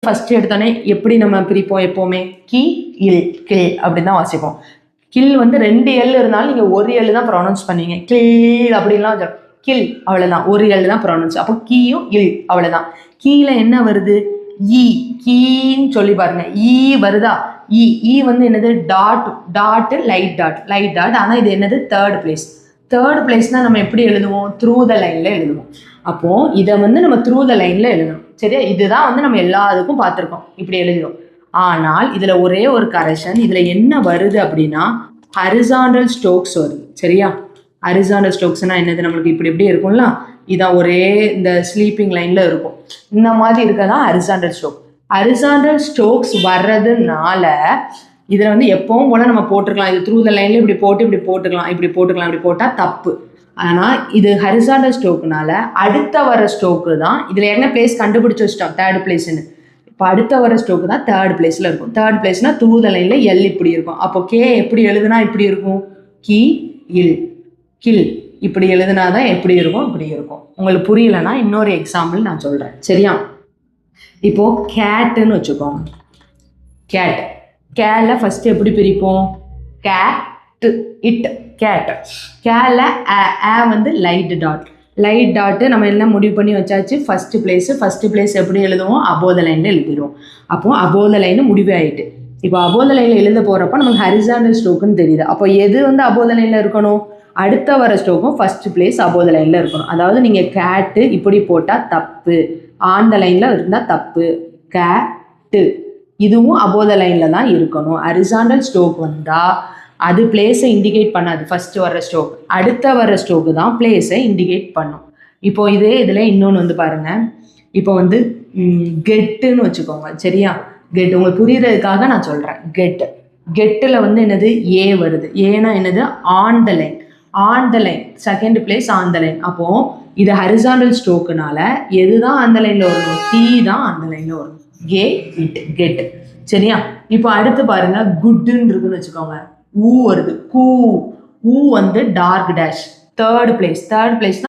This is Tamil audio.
ஃபர்ஸ்ட் எடுத்தோடனே எப்படி நம்ம பிரிப்போம் எப்போவுமே கி இல் கில் அப்படின்னு தான் வாசிப்போம். கில் வந்து 2 எல் இருந்தாலும் நீங்கள் 1 எல் தான் ப்ரொனவுன்ஸ் பண்ணுவீங்க. கில் அப்படின்லாம் கில் அவ்வளோதான், 1 எல் தான் ப்ரொனவுன்ஸ். அப்போ கீயும் இல் அவ்வளோதான். கீழே என்ன வருது? ஈ கீன்னு சொல்லி பாருங்க. ஈ வருதா? ஈ வந்து என்னது? Dot light dot. ஆனால் இது என்னது? தேர்ட் பிளேஸ்னா நம்ம எப்படி எழுதுவோம்? த்ரூ த லைனில் எழுதுவோம். அப்போது இதை வந்து நம்ம த்ரூ த லைனில் எழுதணும். சரியா? இதுதான் வந்து நம்ம எல்லாத்துக்கும் பார்த்துருக்கோம், இப்படி எழுதுவோம். ஆனால் இதில் ஒரே ஒரு கரெக்ஷன். இதில் என்ன வருது அப்படின்னா ஹரிசாண்டல் ஸ்ட்ரோக்ஸ் வருது. சரியா? ஹரிசாண்டல் ஸ்ட்ரோக்ஸ்னால் என்னது? நம்மளுக்கு இப்படி இருக்கும்ல, இதான் ஒரே இந்த ஸ்லீப்பிங் லைனில் இருக்கும். இந்த மாதிரி இருக்கதான் ஹரிசாண்டல் ஸ்ட்ரோக். ஹரிசாண்டல் ஸ்ட்ரோக்ஸ் வர்றதுனால இதில் வந்து எப்பவும் போல் நம்ம போட்டுருக்கலாம். இது த்ரூ த லைனில் இப்படி போட்டுக்கலாம். இப்படி போட்டால் தப்பு. ஆனால் இது ஹரிசாண்டல் ஸ்ட்ரோக்குனால அடுத்த வர ஸ்ட்ரோக்கு தான். இதில் என்ன பிளேஸ் கண்டுபிடிச்சி வச்சிட்டோம்? தேர்ட் பிளேஸ்ன்னு. இப்போ அடுத்த வர ஸ்ட்ரோக்கு தான் தேர்ட் பிளேஸில் இருக்கும். தேர்ட் பிளேஸ்னால் த்ரூ த லைனில் எல் இப்படி இருக்கும். அப்போ கே எப்படி எழுதுனா இப்படி இருக்கும்? கி இல் கில் இப்படி எழுதுனா தான் எப்படி இருக்கும்? இப்படி இருக்கும். உங்களுக்கு புரியலைன்னா இன்னொரு எக்ஸாம்பிள் நான் சொல்கிறேன். சரியா? இப்போது கேட்டுன்னு வச்சுக்கோங்க. கேல ஃபஸ்ட்டு எப்படி பிரிப்போம்? கேட்டு இட் கேட். கேல வந்து லைட் டாட்டு நம்ம எல்லாம் முடிவு பண்ணி வச்சாச்சு. ஃபஸ்ட்டு பிளேஸ் எப்படி எழுதுவோம்? அபோத லைனில் எழுதிடுவோம். அப்போது அபோத லைனு முடிவு ஆகிட்டு. இப்போ அபோத லைனில் எழுத போகிறப்ப நமக்கு ஹரிசாண்டல் ஸ்ட்ரோக்குன்னு தெரியுது. அப்போ எது வந்து அபோத லைனில் இருக்கணும்? அடுத்த வர ஸ்ட்ரோக்கும் ஃபஸ்ட்டு பிளேஸ் அபோத லைனில் இருக்கணும். அதாவது நீங்கள் கேட்டு இப்படி போட்டால் தப்பு, ஆன் த லைனில் இருந்தால் தப்பு. கேட்டு இதுவும் அபோத லைனில் தான் இருக்கணும். ஹரிசாண்டல் ஸ்ட்ரோக் வந்தால் அது பிளேஸை இண்டிகேட் பண்ணாது. ஃபஸ்ட்டு வர ஸ்ட்ரோக், அடுத்த வர ஸ்ட்ரோக்கு தான் பிளேஸை இண்டிகேட் பண்ணும். இப்போது இதே இதில் இன்னொன்று வந்து பாருங்கள். இப்போ வந்து கெட்டுன்னு வச்சுக்கோங்க. சரியா? கெட் உங்களுக்கு புரியுறதுக்காக நான் சொல்கிறேன். கெட்டில் வந்து என்னது? ஏ வருது. ஏன்னா என்னது? On the line second place on the line. அப்போது இது ஹரிசாண்டல் ஸ்ட்ரோக்குனால எது தான் அந்த லைனில் வரணும்? டி தான் அந்த லைனில் வரணும். கெட். சரியா? இப்போ அடுத்து பாருங்க, குட்டுன்னு இருக்குன்னு வச்சுக்கோங்க. ஊ வருது. ஊ வந்து டார்க் டேஷ். தேர்ட் பிளேஸ்னா